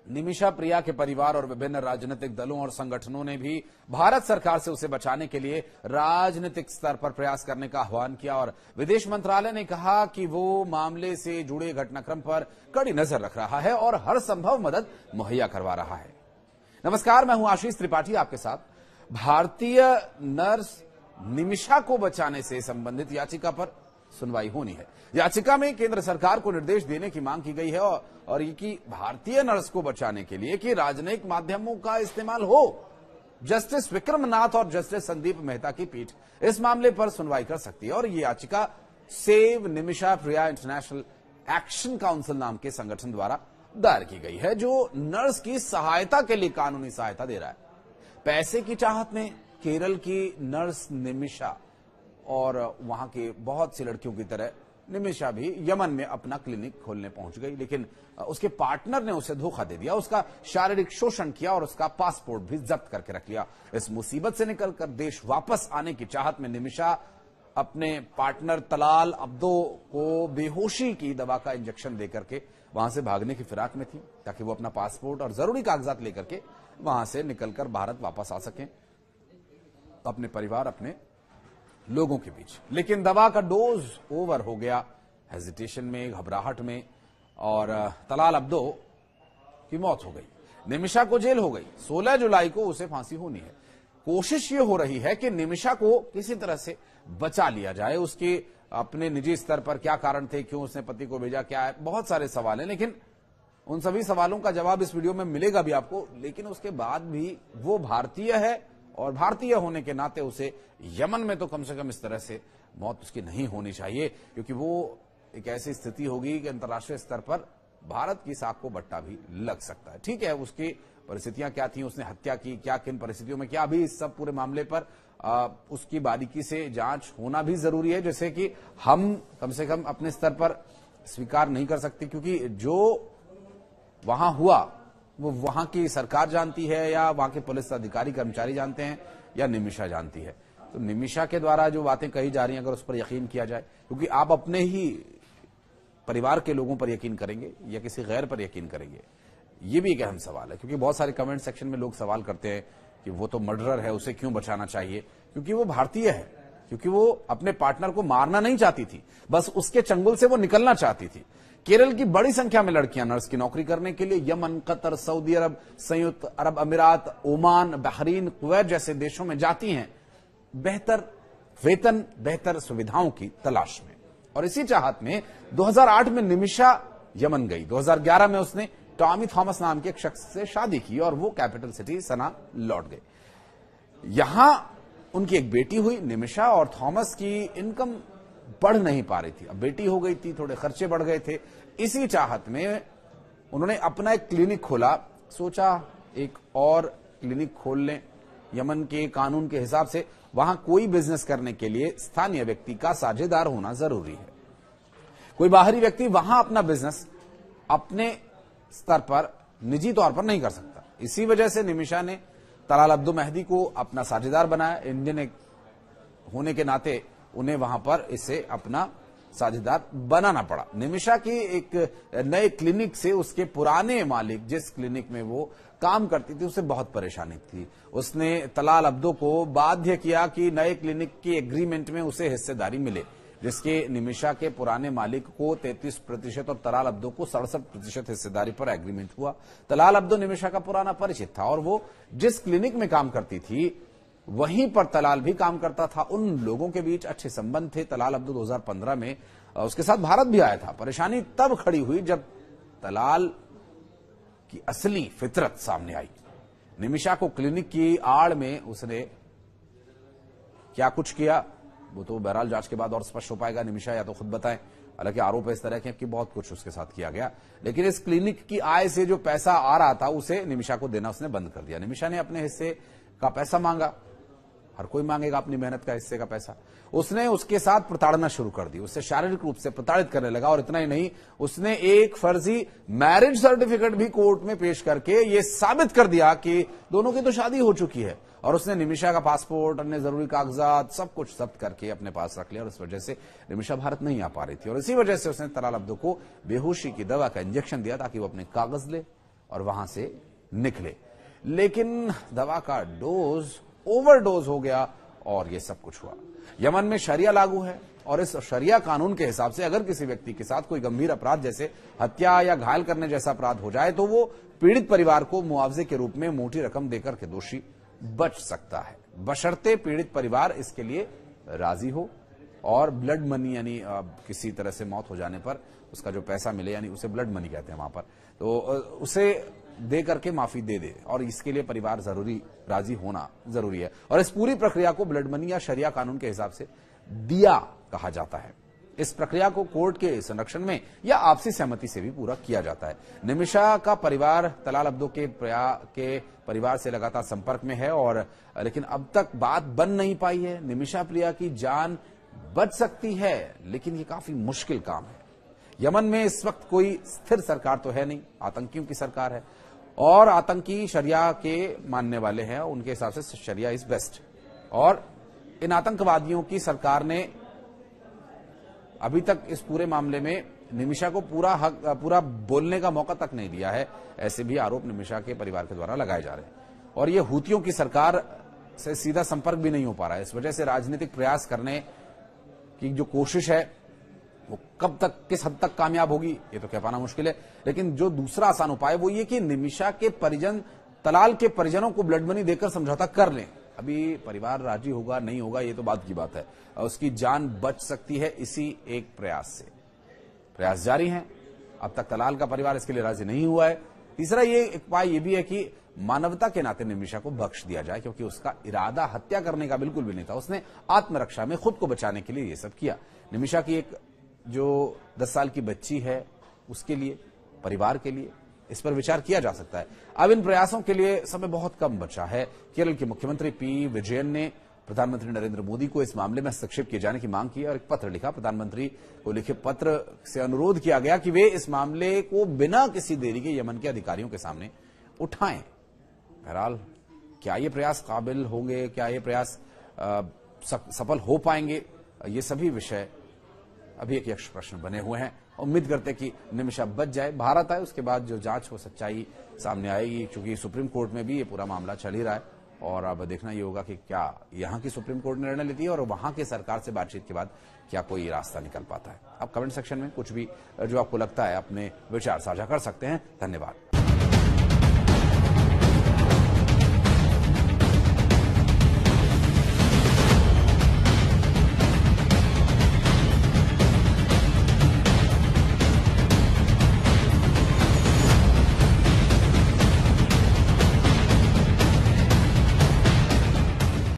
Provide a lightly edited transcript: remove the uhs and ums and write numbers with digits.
निमिषा प्रिया के परिवार और विभिन्न राजनीतिक दलों और संगठनों ने भी भारत सरकार से उसे बचाने के लिए राजनीतिक स्तर पर प्रयास करने का आह्वान किया और विदेश मंत्रालय ने कहा कि वो मामले से जुड़े घटनाक्रम पर कड़ी नजर रख रहा है और हर संभव मदद मुहैया करवा रहा है। नमस्कार, मैं हूं आशीष त्रिपाठी आपके साथ। भारतीय नर्स निमिषा को बचाने से संबंधित याचिका पर सुनवाई होनी है। याचिका में केंद्र सरकार को निर्देश देने की मांग की गई है और ये कि भारतीय नर्स को बचाने के लिए कि राजनयिक माध्यमों का इस्तेमाल हो। जस्टिस विक्रमनाथ और जस्टिस संदीप मेहता की पीठ इस मामले पर सुनवाई कर सकती है और ये याचिका सेव निमिषा प्रिया इंटरनेशनल एक्शन काउंसिल नाम के संगठन द्वारा दायर की गई है, जो नर्स की सहायता के लिए कानूनी सहायता दे रहा है। पैसे की चाहत में केरल की नर्स निमिषा और वहां के बहुत सी लड़कियों की तरह निमिषा भी यमन में अपना क्लिनिक खोलने पहुंच गई, लेकिन उसके पार्टनर ने उसे धोखा दे दिया, उसका शारीरिक शोषण किया और उसका पासपोर्ट भी जब्त करके रख लिया। इस मुसीबत से निकलकर देश वापस आने की चाहत में निमिषा अपने पार्टनर तलाल अब्दो को बेहोशी की दवा का इंजेक्शन देकर के वहां से भागने की फिराक में थी, ताकि वो अपना पासपोर्ट और जरूरी कागजात लेकर के वहां से निकलकर भारत वापस आ सकें अपने परिवार, अपने लोगों के बीच। लेकिन दवा का डोज ओवर हो गया, हेजिटेशन में, घबराहट में, और तलाल अब्दो की मौत हो गई। निमिषा को जेल हो गई। 16 जुलाई को उसे फांसी होनी है। कोशिश ये हो रही है कि निमिषा को किसी तरह से बचा लिया जाए। उसके अपने निजी स्तर पर क्या कारण थे, क्यों उसने पति को भेजा, क्या है, बहुत सारे सवाल हैं, लेकिन उन सभी सवालों का जवाब इस वीडियो में मिलेगा भी आपको। लेकिन उसके बाद भी वो भारतीय है और भारतीय होने के नाते उसे यमन में तो कम से कम इस तरह से मौत उसकी नहीं होनी चाहिए, क्योंकि वो एक ऐसी स्थिति होगी कि अंतर्राष्ट्रीय स्तर पर भारत की साख को बट्टा भी लग सकता है। ठीक है, उसकी परिस्थितियां क्या थी, उसने हत्या की क्या, किन परिस्थितियों में क्या, अभी इस सब पूरे मामले पर उसकी बारीकी से जांच होना भी जरूरी है, जैसे कि हम कम से कम अपने स्तर पर स्वीकार नहीं कर सकते, क्योंकि जो वहां हुआ वो वहां की सरकार जानती है या वहां के पुलिस अधिकारी कर्मचारी जानते हैं या निमिषा जानती है। तो निमिषा के द्वारा जो बातें कही जा रही हैं, अगर उस पर यकीन किया जाए, क्योंकि आप अपने ही परिवार के लोगों पर यकीन करेंगे या किसी गैर पर यकीन करेंगे, ये भी एक अहम सवाल है। क्योंकि बहुत सारे कमेंट सेक्शन में लोग सवाल करते हैं कि वो तो मर्डरर है, उसे क्यों बचाना चाहिए, क्योंकि वो भारतीय है, क्योंकि वो अपने पार्टनर को मारना नहीं चाहती थी, बस उसके चंगुल से वो निकलना चाहती थी। केरल की बड़ी संख्या में लड़कियां नर्स की नौकरी करने के लिए यमन, कतर, सऊदी अरब, संयुक्त अरब अमीरात, ओमान, बहरीन, कुवैत जैसे देशों में जाती हैं बेहतर वेतन, बेहतर सुविधाओं की तलाश में। और इसी चाहत में 2008 में निमिषा यमन गई। 2011 में उसने टॉमी थॉमस नाम के एक शख्स से शादी की और वो कैपिटल सिटी सना लौट गए। यहां उनकी एक बेटी हुई। निमिषा और थॉमस की इनकम बढ़ नहीं पा रही थी, अब बेटी हो गई थी, थोड़े खर्चे बढ़ गए थे। इसी चाहत में उन्होंने अपना एक क्लिनिक खोला। सोचा एक और क्लिनिक खोल लें। यमन के कानून के हिसाब से वहां कोई बिजनेस करने के लिए स्थानीय व्यक्ति का साझेदार होना जरूरी है। कोई बाहरी व्यक्ति वहां अपना बिजनेस अपने स्तर पर निजी तौर पर नहीं कर सकता। इसी वजह से निमिषा ने तलाल अब्दो मेहदी को अपना साझेदार बनाया। इंडियन होने के नाते उन्हें वहां पर इसे अपना साझेदार बनाना पड़ा। निमिषा की एक नए क्लिनिक से उसके पुराने मालिक, जिस क्लिनिक में वो काम करती थी, उसे बहुत परेशानी थी। उसने तलाल अब्दो को बाध्य किया कि नए क्लिनिक के एग्रीमेंट में उसे हिस्सेदारी मिले, जिसके निमिषा के पुराने मालिक को 33% और तलाल अब्दो को 67% हिस्सेदारी पर एग्रीमेंट हुआ। तलाल अब्दो निमिषा का पुराना परिचित था और वो जिस क्लिनिक में काम करती थी वहीं पर तलाल भी काम करता था। उन लोगों के बीच अच्छे संबंध थे। तलाल अब्दो 2015 में उसके साथ भारत भी आया था। परेशानी तब खड़ी हुई जब तलाल की असली फितरत सामने आई। निमिषा को क्लिनिक की आड़ में उसने क्या कुछ किया वो तो बहरहाल जांच के बाद और स्पष्ट हो पाएगा। निमिषा या तो खुद बताएं, हालांकि आरोप है इस तरह के कि बहुत कुछ उसके साथ किया गया, लेकिन इस क्लिनिक की आय से जो पैसा आ रहा था उसे निमिषा को देना उसने बंद कर दिया। निमिषा ने अपने हिस्से का पैसा मांगा। हर कोई मांगेगा अपनी मेहनत का हिस्से का पैसा। उसने उसके साथ प्रताड़ना शुरू कर दी, उससे शारीरिक रूप से प्रताड़ित करने लगा। और इतना ही नहीं, उसने एक फर्जी मैरिज सर्टिफिकेट भी कोर्ट में पेश करके ये साबित कर दिया कि दोनों की तो शादी हो चुकी है। और उसने निमिषा का पासपोर्ट, अन्य जरूरी कागजात सब कुछ जब्त करके अपने पास रख लिया और इस वजह से निमिषा भारत नहीं आ पा रही थी। और इसी वजह से उसने तलाल अब्दो को बेहोशी की दवा का इंजेक्शन दिया ताकि वो अपने कागज ले और वहां से निकले। लेकिन दवा का डोज ओवरडोज हो गया और ये सब कुछ हुआ। यमन में शरिया लागू है और इस शरिया कानून के हिसाब से अगर किसी व्यक्ति के साथ कोई गंभीर अपराध जैसे हत्या या घायल करने जैसा अपराध हो जाए तो वो पीड़ित परिवार को मुआवजे के रूप में मोटी रकम देकर के दोषी बच सकता है, बशर्ते पीड़ित परिवार इसके लिए राजी हो और ब्लड मनी यानी किसी तरह से मौत हो जाने पर उसका जो पैसा मिले, यानी उसे ब्लड मनी कहते हैं वहां पर, तो उसे दे करके माफी दे दे और इसके लिए परिवार राजी होना जरूरी है। और इस पूरी प्रक्रिया को ब्लड मनी या शरिया कानून के हिसाब से दिया कहा जाता है। इस प्रक्रिया को कोर्ट के संरक्षण में या आपसी सहमति से भी पूरा किया जाता है। निमिषा का परिवार तलाल अब्दो के परिवार से लगातार संपर्क में है और लेकिन अब तक बात बन नहीं पाई है। निमिषा प्रिया की जान बच सकती है लेकिन ये काफी मुश्किल काम है। यमन में इस वक्त कोई स्थिर सरकार तो है नहीं, आतंकियों की सरकार है और आतंकी शरिया के मानने वाले हैं, उनके हिसाब से शरिया इज बेस्ट। और इन आतंकवादियों की सरकार ने अभी तक इस पूरे मामले में निमिषा को पूरा बोलने का मौका तक नहीं दिया है। ऐसे भी आरोप निमिषा के परिवार के द्वारा लगाए जा रहे हैं और ये हुतियों की सरकार से सीधा संपर्क भी नहीं हो पा रहा है। इस वजह से राजनीतिक प्रयास करने की जो कोशिश है वो कब तक, किस हद तक कामयाब होगी ये तो कह पाना मुश्किल है। लेकिन जो दूसरा आसान उपाय वो ये कि निमिषा के परिजन तलाल के परिजनों को ब्लड मनी देकर समझौता कर लें। अभी परिवार राजी होगा नहीं होगा ये तो बात की बात है, उसकी जान बच सकती है इसी एक प्रयास से। प्रयास जारी हैं, अब तक तलाल का परिवार इसके लिए राजी नहीं हुआ है। तीसरा ये एक उपाय ये भी है कि मानवता के नाते निमिषा को बख्श दिया जाए क्योंकि उसका इरादा हत्या करने का बिल्कुल भी नहीं था, उसने आत्मरक्षा में खुद को बचाने के लिए ये सब किया। निमिषा की एक जो 10 साल की बच्ची है उसके लिए, परिवार के लिए इस पर विचार किया जा सकता है। अब इन प्रयासों के लिए समय बहुत कम बचा है। केरल के मुख्यमंत्री पी विजयन ने प्रधानमंत्री नरेंद्र मोदी को इस मामले में हस्तक्षेप किए जाने की मांग की और एक पत्र लिखा। प्रधानमंत्री को लिखे पत्र से अनुरोध किया गया कि वे इस मामले को बिना किसी देरी के यमन के अधिकारियों के सामने उठाएं। बहरहाल क्या ये प्रयास काबिल होंगे, क्या ये प्रयास सफल हो पाएंगे, ये सभी विषय अभी एक यक्ष प्रश्न बने हुए हैं। उम्मीद करते कि निमिषा बच जाए, भारत आए, उसके बाद जो जांच हो सच्चाई सामने आएगी। क्योंकि सुप्रीम कोर्ट में भी ये पूरा मामला चल ही रहा है और अब देखना ये होगा कि क्या यहां की सुप्रीम कोर्ट निर्णय लेती है और वहां के सरकार से बातचीत के बाद क्या कोई रास्ता निकल पाता है। अब कमेंट सेक्शन में कुछ भी जो आपको लगता है अपने विचार साझा कर सकते हैं। धन्यवाद।